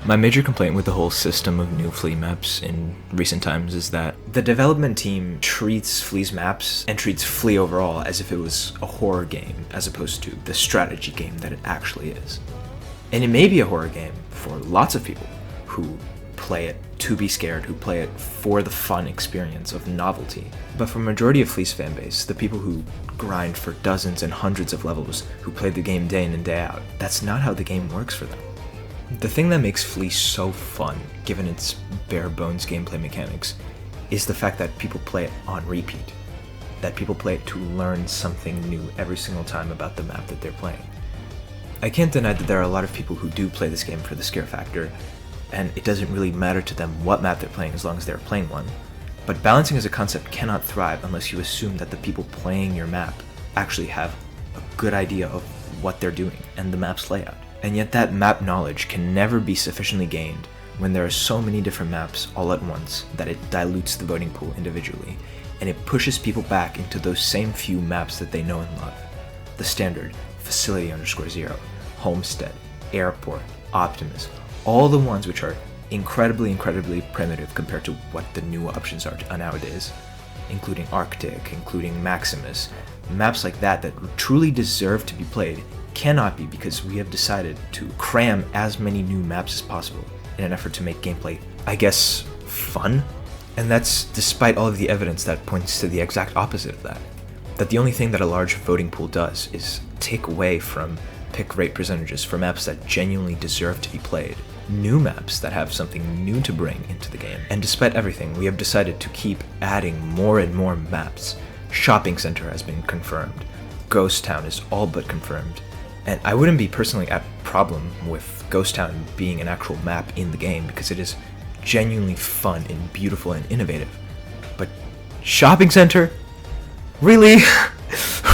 My major complaint with the whole system of new Flea maps in recent times is that the development team treats Flea's maps and treats Flea overall as if it was a horror game as opposed to the strategy game that it actually is. And it may be a horror game for lots of people who play it to be scared, who play it for the fun experience of novelty. But for a majority of Flea's fanbase, the people who grind for dozens and hundreds of levels, who play the game day in and day out, that's not how the game works for them. The thing that makes Flea so fun, given its bare bones gameplay mechanics, is the fact that people play it on repeat. That people play it to learn something new every single time about the map that they're playing. I can't deny that there are a lot of people who do play this game for the scare factor, and it doesn't really matter to them what map they're playing as long as they're playing one. But balancing as a concept cannot thrive unless you assume that the people playing your map actually have a good idea of what they're doing and the map's layout. And yet that map knowledge can never be sufficiently gained when there are so many different maps all at once that it dilutes the voting pool individually, and it pushes people back into those same few maps that they know and love. The standard, Facility_0, Homestead, Airport, Optimus, all the ones which are incredibly primitive compared to what the new options are nowadays, including Arctic, including Maximus. Maps like that truly deserve to be played cannot be, because we have decided to cram as many new maps as possible in an effort to make gameplay, I guess, fun? And that's despite all of the evidence that points to the exact opposite of that. That the only thing that a large voting pool does is take away from pick rate percentages for maps that genuinely deserve to be played, new maps that have something new to bring into the game. And despite everything, we have decided to keep adding more and more maps. Shopping Center has been confirmed. Ghost Town is all but confirmed. And I wouldn't be personally at problem with Ghost Town being an actual map in the game because it is genuinely fun and beautiful and innovative. But Shopping Center? Really?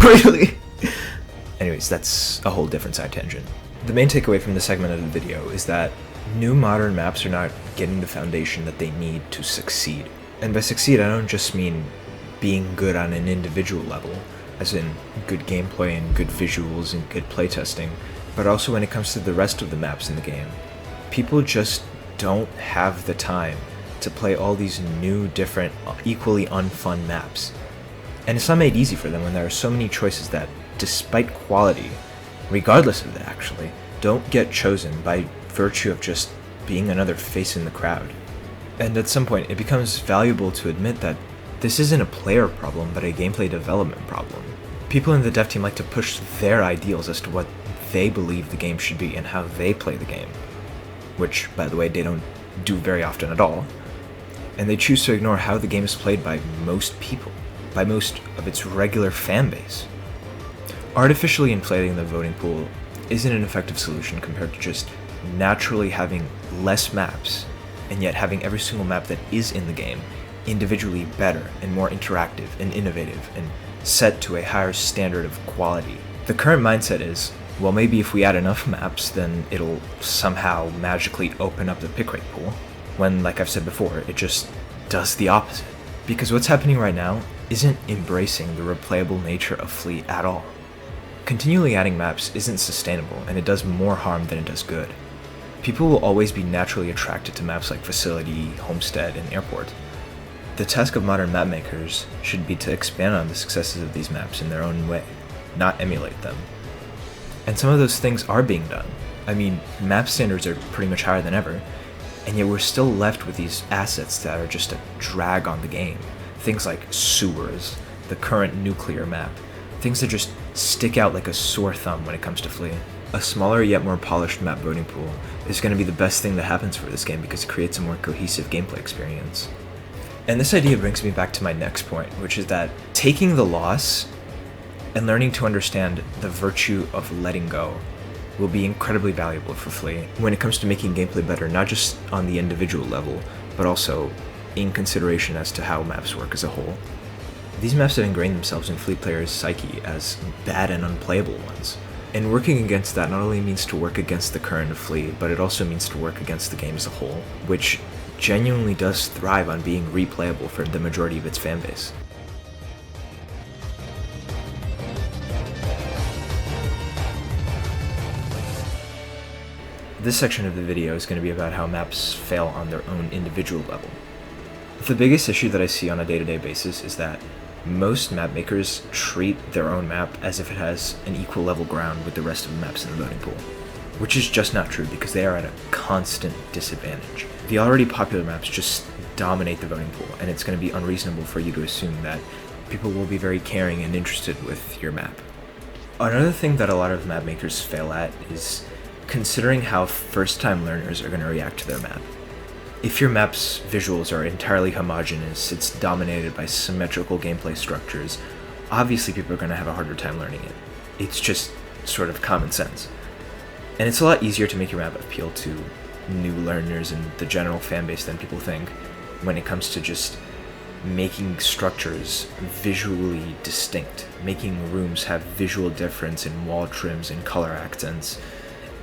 Really? Anyways, that's a whole different side tangent. The main takeaway from this segment of the video is that new modern maps are not getting the foundation that they need to succeed. And by succeed, I don't just mean being good on an individual level, as in good gameplay and good visuals and good playtesting, but also when it comes to the rest of the maps in the game. People just don't have the time to play all these new, different, equally unfun maps. And it's not made easy for them when there are so many choices that, despite quality, regardless of that actually, don't get chosen by virtue of just being another face in the crowd. And at some point, it becomes valuable to admit that this isn't a player problem, but a gameplay development problem. People in the dev team like to push their ideals as to what they believe the game should be and how they play the game, which, by the way, they don't do very often at all. And they choose to ignore how the game is played by most people, by most of its regular fan base. Artificially inflating the voting pool isn't an effective solution compared to just naturally having less maps, and yet having every single map that is in the game individually better and more interactive and innovative and set to a higher standard of quality. The current mindset is, well, maybe if we add enough maps, then it'll somehow magically open up the pick rate pool, when, like I've said before, it just does the opposite. Because what's happening right now isn't embracing the replayable nature of Flea at all. Continually adding maps isn't sustainable, and it does more harm than it does good. People will always be naturally attracted to maps like Facility, Homestead, and Airport. The task of modern map makers should be to expand on the successes of these maps in their own way, not emulate them. And some of those things are being done. I mean, map standards are pretty much higher than ever, and yet we're still left with these assets that are just a drag on the game. Things like sewers, the current nuclear map, things that just stick out like a sore thumb when it comes to Flea. A smaller yet more polished map voting pool is going to be the best thing that happens for this game because it creates a more cohesive gameplay experience. And this idea brings me back to my next point, which is that taking the loss and learning to understand the virtue of letting go will be incredibly valuable for Flea when it comes to making gameplay better, not just on the individual level, but also in consideration as to how maps work as a whole. These maps have ingrained themselves in Flea players' psyche as bad and unplayable ones. And working against that not only means to work against the current of Flea, but it also means to work against the game as a whole, which genuinely does thrive on being replayable for the majority of its fanbase. This section of the video is going to be about how maps fail on their own individual level. The biggest issue that I see on a day-to-day basis is that most map makers treat their own map as if it has an equal level ground with the rest of the maps in the voting pool, which is just not true because they are at a constant disadvantage. The already popular maps just dominate the voting pool, and it's going to be unreasonable for you to assume that people will be very caring and interested with your map. Another thing that a lot of map makers fail at is considering how first-time learners are going to react to their map. If your map's visuals are entirely homogeneous, it's dominated by symmetrical gameplay structures, obviously people are going to have a harder time learning it. It's just sort of common sense. And it's a lot easier to make your map appeal to new learners and the general fan base than people think when it comes to just making structures visually distinct, making rooms have visual difference in wall trims and color accents.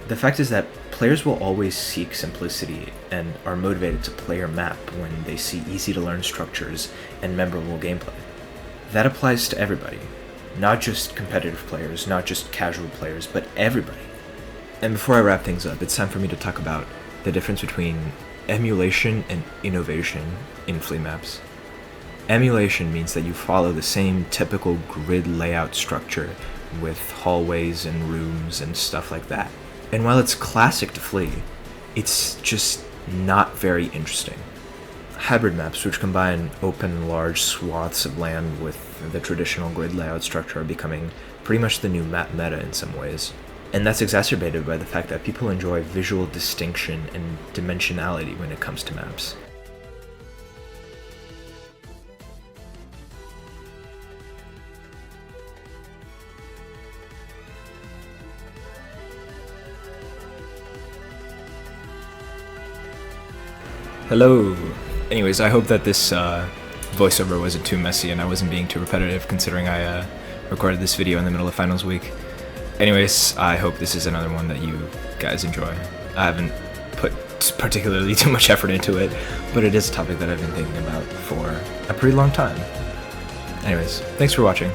The fact is that players will always seek simplicity and are motivated to play your map when they see easy-to-learn structures and memorable gameplay. That applies to everybody, not just competitive players, not just casual players, but everybody. And before I wrap things up, it's time for me to talk about the difference between emulation and innovation in flea maps. Emulation means that you follow the same typical grid layout structure with hallways and rooms and stuff like that. And while it's classic to Flea, it's just not very interesting. Hybrid maps, which combine open, large swaths of land with the traditional grid layout structure, are becoming pretty much the new map meta in some ways. And that's exacerbated by the fact that people enjoy visual distinction and dimensionality when it comes to maps. Hello! Anyways, I hope that this voiceover wasn't too messy and I wasn't being too repetitive considering I recorded this video in the middle of finals week. Anyways, I hope this is another one that you guys enjoy. I haven't put particularly too much effort into it, but it is a topic that I've been thinking about for a pretty long time. Anyways, thanks for watching.